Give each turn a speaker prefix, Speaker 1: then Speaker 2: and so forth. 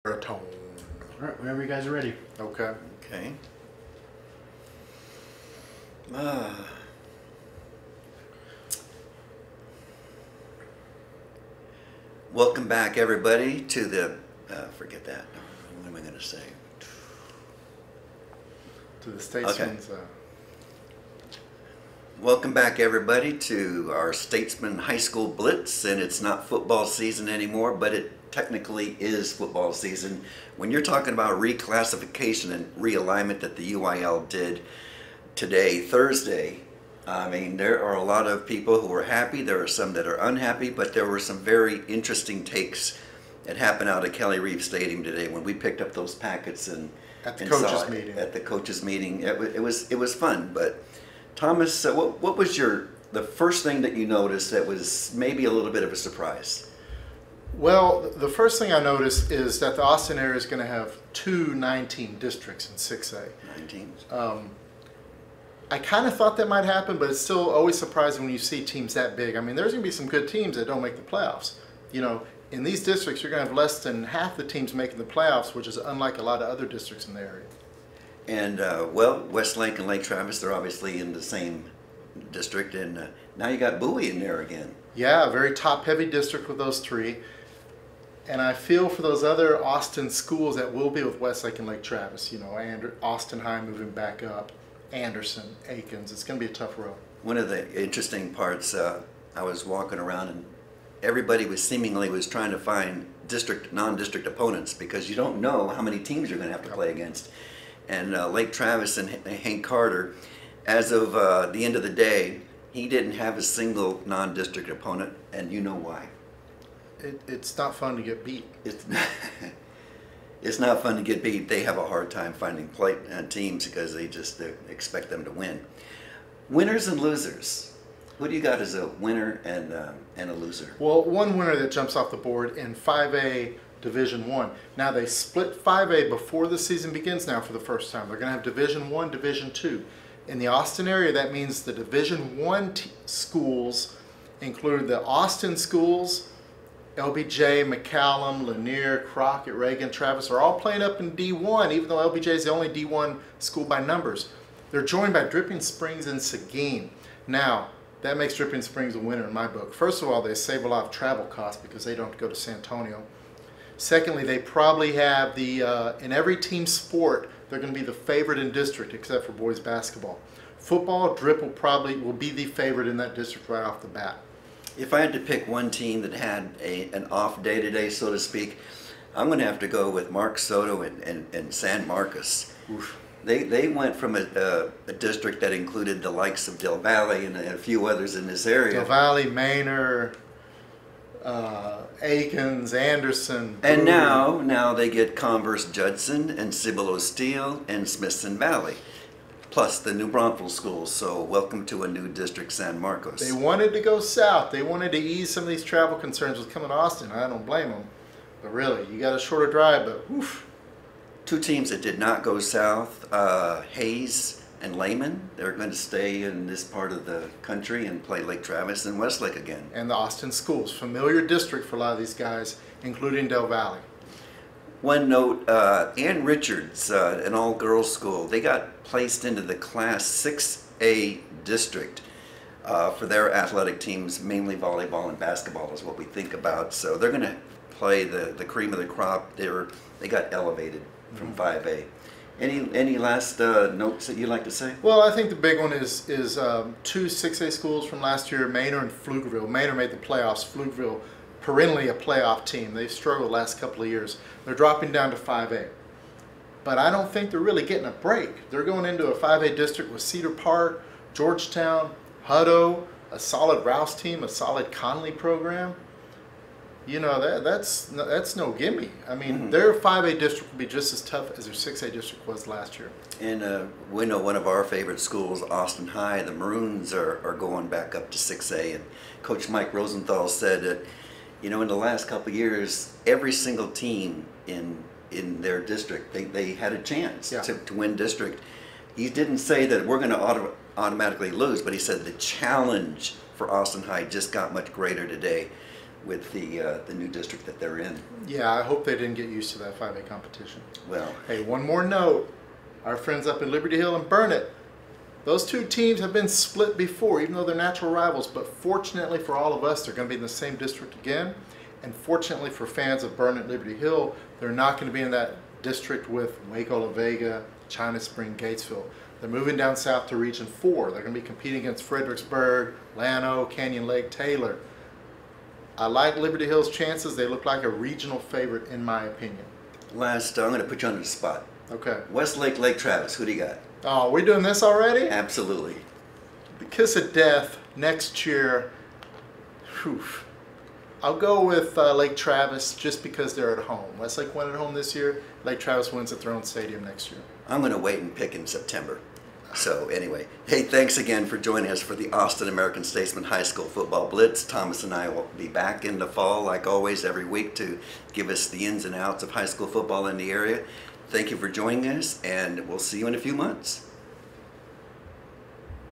Speaker 1: Tone. All right, whenever you guys are ready.
Speaker 2: Okay.
Speaker 3: Okay. Ah. Welcome back, everybody, to the, forget that. What am I going to say?
Speaker 2: To the Statesman's.
Speaker 3: Welcome back, everybody, to our Statesman High School Blitz, and it's not football season anymore, but it technically is football season. When you're talking about reclassification and realignment that the UIL did today, Thursday, I mean, there are a lot of people who are happy, there are some that are unhappy, but there were some very interesting takes that happened out at Kelly Reeve Stadium today when we picked up those packets and
Speaker 2: At the
Speaker 3: and
Speaker 2: coaches'
Speaker 3: saw it
Speaker 2: meeting.
Speaker 3: At the coaches' meeting. It was fun, but Thomas, what was the first thing that you noticed that was maybe a little bit of a surprise?
Speaker 2: Well, the first thing I noticed is that the Austin area is going to have two 9-team districts in 6A.
Speaker 3: 9 teams.
Speaker 2: I kind of thought that might happen, but it's still always surprising when you see teams that big. I mean, there's going to be some good teams that don't make the playoffs. You know, in these districts, you're going to have less than half the teams making the playoffs, which is unlike a lot of other districts in the area.
Speaker 3: And, well, Westlake and Lake Travis, they're obviously in the same district, and now you got Bowie in there again.
Speaker 2: Yeah, a very top-heavy district with those three. And I feel for those other Austin schools that will be with Westlake and Lake Travis, you know, and Austin High moving back up, Anderson, Aikens. It's going to be a tough road.
Speaker 3: One of the interesting parts, I was walking around and everybody was trying to find non-district opponents because you don't know how many teams you're going to have to play against. And Lake Travis and Hank Carter, as of the end of the day, he didn't have a single non-district opponent, and you know why.
Speaker 2: It's not fun to get beat.
Speaker 3: It's not fun to get beat. They have a hard time finding teams because they expect them to win. Winners and losers. Who do you got as a winner and a loser?
Speaker 2: Well, one winner that jumps off the board in 5A Division 1. Now they split 5A before the season begins now for the first time. They're going to have Division 1, Division 2. In the Austin area, that means the Division 1 schools include the Austin schools, LBJ, McCallum, Lanier, Crockett, Reagan, Travis are all playing up in D1, even though LBJ is the only D1 school by numbers. They're joined by Dripping Springs and Seguin. Now, that makes Dripping Springs a winner in my book. First of all, they save a lot of travel costs because they don't have to go to San Antonio. Secondly, they probably have in every team sport, they're going to be the favorite in district except for boys basketball. Football, Drip will be the favorite in that district right off the bat.
Speaker 3: If I had to pick one team that had an off day today, so to speak, I'm going to have to go with Mark Soto and San Marcos.
Speaker 2: Oof.
Speaker 3: They went from a district that included the likes of Del Valle and a few others in this area.
Speaker 2: Del Valle, Manor, Aikens, Anderson.
Speaker 3: And now they get Converse Judson and Cibolo Steele and Smithson Valley, plus the New Braunfels schools. So welcome to a new district, San Marcos.
Speaker 2: They wanted to go south. They wanted to ease some of these travel concerns with coming to Austin. I don't blame them. But really, you got a shorter drive, but oof.
Speaker 3: Two teams that did not go south, Hayes and Lehman. They're going to stay in this part of the country and play Lake Travis and Westlake again.
Speaker 2: And the Austin schools, familiar district for a lot of these guys, including Del Valle.
Speaker 3: One note, Ann Richards, an all-girls school, they got placed into the Class 6A district for their athletic teams, mainly volleyball and basketball is what we think about. So they're going to play the cream of the crop. They got elevated from 5A. Any last notes that you'd like to say?
Speaker 2: Well, I think the big one is two 6A schools from last year, Manor and Pflugerville. Manor made the playoffs. Pflugerville, perennially a playoff team. They've struggled the last couple of years. They're dropping down to 5A. But I don't think they're really getting a break. They're going into a 5A district with Cedar Park, Georgetown, Hutto, a solid Rouse team, a solid Conley program. You know, that's no gimme. I mean, their 5A district will be just as tough as their 6A district was last year.
Speaker 3: And we know one of our favorite schools, Austin High, the Maroons are going back up to 6A. And Coach Mike Rosenthal said that, you know, in the last couple of years, every single team in their district, they had a chance to win district. He didn't say that we're going to automatically lose, but he said the challenge for Austin High just got much greater today. with the new district that they're in.
Speaker 2: Yeah, I hope they didn't get used to that 5A competition.
Speaker 3: Well,
Speaker 2: Hey, one more note. Our friends up in Liberty Hill and Burnett, those two teams have been split before, even though they're natural rivals. But fortunately for all of us, they're going to be in the same district again. And fortunately for fans of Burnett Liberty Hill, they're not going to be in that district with Waco, La Vega, China Spring, Gatesville. They're moving down south to Region 4. They're going to be competing against Fredericksburg, Llano, Canyon Lake, Taylor. I like Liberty Hill's chances. They look like a regional favorite in my opinion.
Speaker 3: last, I'm going to put you on the spot.
Speaker 2: Okay.
Speaker 3: Westlake, Lake Travis, who do you got?
Speaker 2: Oh, we're doing this already?
Speaker 3: Absolutely.
Speaker 2: The kiss of death next year. Whew. I'll go with Lake Travis just because they're at home. Westlake went at home this year. Lake Travis wins at Throne Stadium next year.
Speaker 3: I'm going to wait and pick in September. So anyway, hey, thanks again for joining us for the Austin American-Statesman High School Football Blitz. Thomas and I will be back in the fall, like always, every week to give us the ins and outs of high school football in the area. Thank you for joining us, and we'll see you in a few months.